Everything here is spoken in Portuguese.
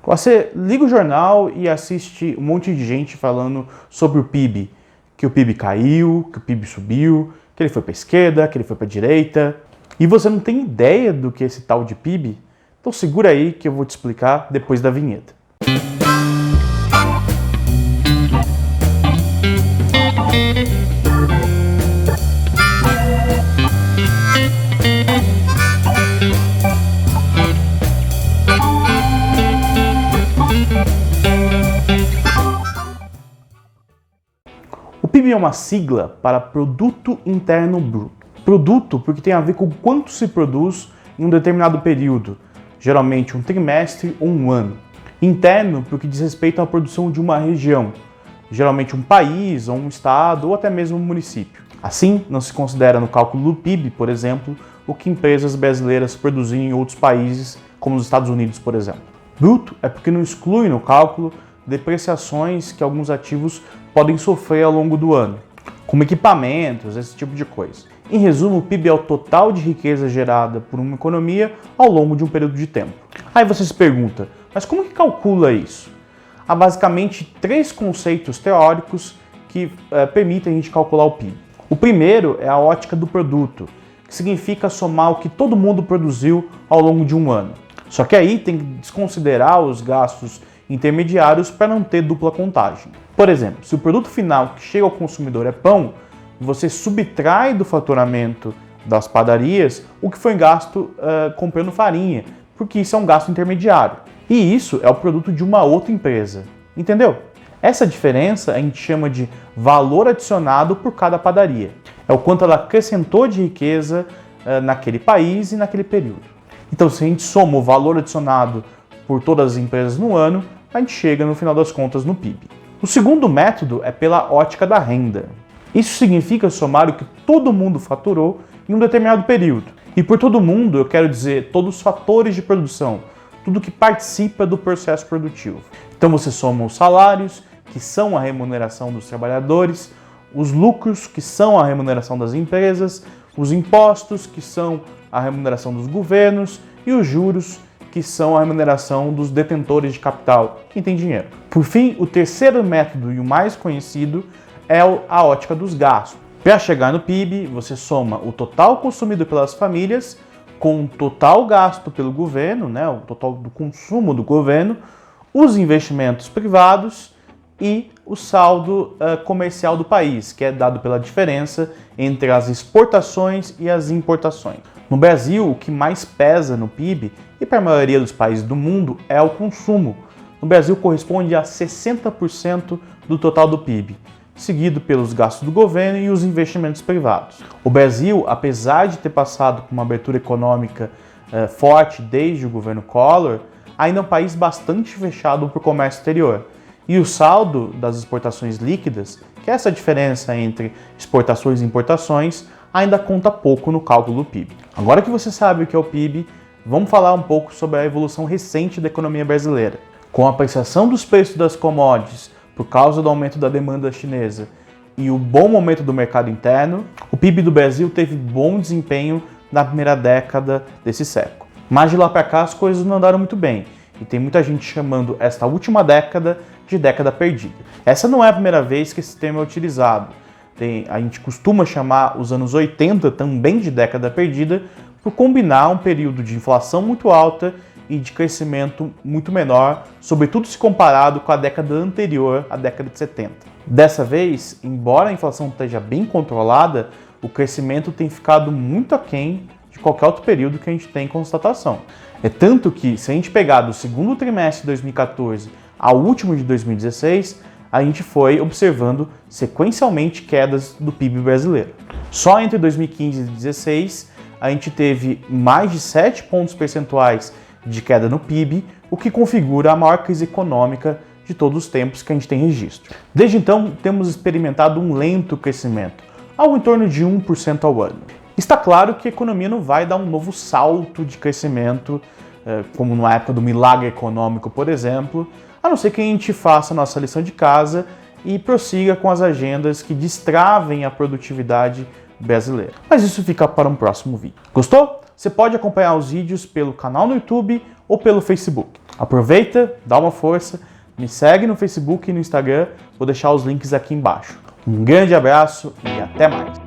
Você liga o jornal e assiste um monte de gente falando sobre o PIB, que o PIB caiu, que o PIB subiu, que ele foi para a esquerda, que ele foi para a direita, e você não tem ideia do que é esse tal de PIB? Então segura aí que eu vou te explicar depois da vinheta. O PIB é uma sigla para Produto Interno Bruto. Produto porque tem a ver com quanto se produz em um determinado período, geralmente um trimestre ou um ano. Interno porque diz respeito à produção de uma região, geralmente um país ou um estado ou até mesmo um município. Assim, não se considera no cálculo do PIB, por exemplo, o que empresas brasileiras produzem em outros países, como os Estados Unidos, por exemplo. Bruto é porque não exclui no cálculo depreciações que alguns ativos podem sofrer ao longo do ano, como equipamentos, esse tipo de coisa. Em resumo, o PIB é o total de riqueza gerada por uma economia ao longo de um período de tempo. Aí você se pergunta, mas como que calcula isso? Há basicamente 3 conceitos teóricos que permitem a gente calcular o PIB. O primeiro é a ótica do produto, que significa somar o que todo mundo produziu ao longo de um ano. Só que aí tem que desconsiderar os gastos intermediários para não ter dupla contagem. Por exemplo, se o produto final que chega ao consumidor é pão, você subtrai do faturamento das padarias o que foi gasto comprando farinha, porque isso é um gasto intermediário. E isso é o produto de uma outra empresa. Entendeu? Essa diferença a gente chama de valor adicionado por cada padaria. É o quanto ela acrescentou de riqueza naquele país e naquele período. Então, se a gente soma o valor adicionado por todas as empresas no ano, a gente chega, no final das contas, no PIB. O segundo método é pela ótica da renda. Isso significa somar o que todo mundo faturou em um determinado período. E por todo mundo, eu quero dizer todos os fatores de produção, tudo que participa do processo produtivo. Então você soma os salários, que são a remuneração dos trabalhadores, os lucros, que são a remuneração das empresas, os impostos, que são a remuneração dos governos, e os juros, que são a remuneração dos detentores de capital, quem tem dinheiro. Por fim, o terceiro método e o mais conhecido é a ótica dos gastos. Para chegar no PIB, você soma o total consumido pelas famílias com o total gasto pelo governo, o total do consumo do governo, os investimentos privados e o saldo comercial do país, que é dado pela diferença entre as exportações e as importações. No Brasil, o que mais pesa no PIB, e para a maioria dos países do mundo, é o consumo. No Brasil, corresponde a 60% do total do PIB, seguido pelos gastos do governo e os investimentos privados. O Brasil, apesar de ter passado por uma abertura econômica forte desde o governo Collor, ainda é um país bastante fechado para o comércio exterior. E o saldo das exportações líquidas, que é essa diferença entre exportações e importações, ainda conta pouco no cálculo do PIB. Agora que você sabe o que é o PIB, vamos falar um pouco sobre a evolução recente da economia brasileira. Com a apreciação dos preços das commodities por causa do aumento da demanda chinesa e o bom momento do mercado interno, o PIB do Brasil teve bom desempenho na primeira década desse século. Mas de lá para cá as coisas não andaram muito bem, e tem muita gente chamando esta última década de década perdida. Essa não é a primeira vez que esse termo é utilizado. A gente costuma chamar os anos 80 também de década perdida por combinar um período de inflação muito alta e de crescimento muito menor, sobretudo se comparado com a década anterior, a década de 70. Dessa vez, embora a inflação esteja bem controlada, o crescimento tem ficado muito aquém de qualquer outro período que a gente tem em constatação. É tanto que, se a gente pegar do segundo trimestre de 2014 ao último de 2016, a gente foi observando sequencialmente quedas do PIB brasileiro. Só entre 2015 e 2016, a gente teve mais de 7 pontos percentuais de queda no PIB, o que configura a maior crise econômica de todos os tempos que a gente tem registro. Desde então, temos experimentado um lento crescimento, algo em torno de 1% ao ano. Está claro que a economia não vai dar um novo salto de crescimento, como na época do milagre econômico, por exemplo, a não ser que a gente faça a nossa lição de casa e prossiga com as agendas que destravem a produtividade brasileira. Mas isso fica para um próximo vídeo. Gostou? Você pode acompanhar os vídeos pelo canal no YouTube ou pelo Facebook. Aproveita, dá uma força, me segue no Facebook e no Instagram, vou deixar os links aqui embaixo. Um grande abraço e até mais!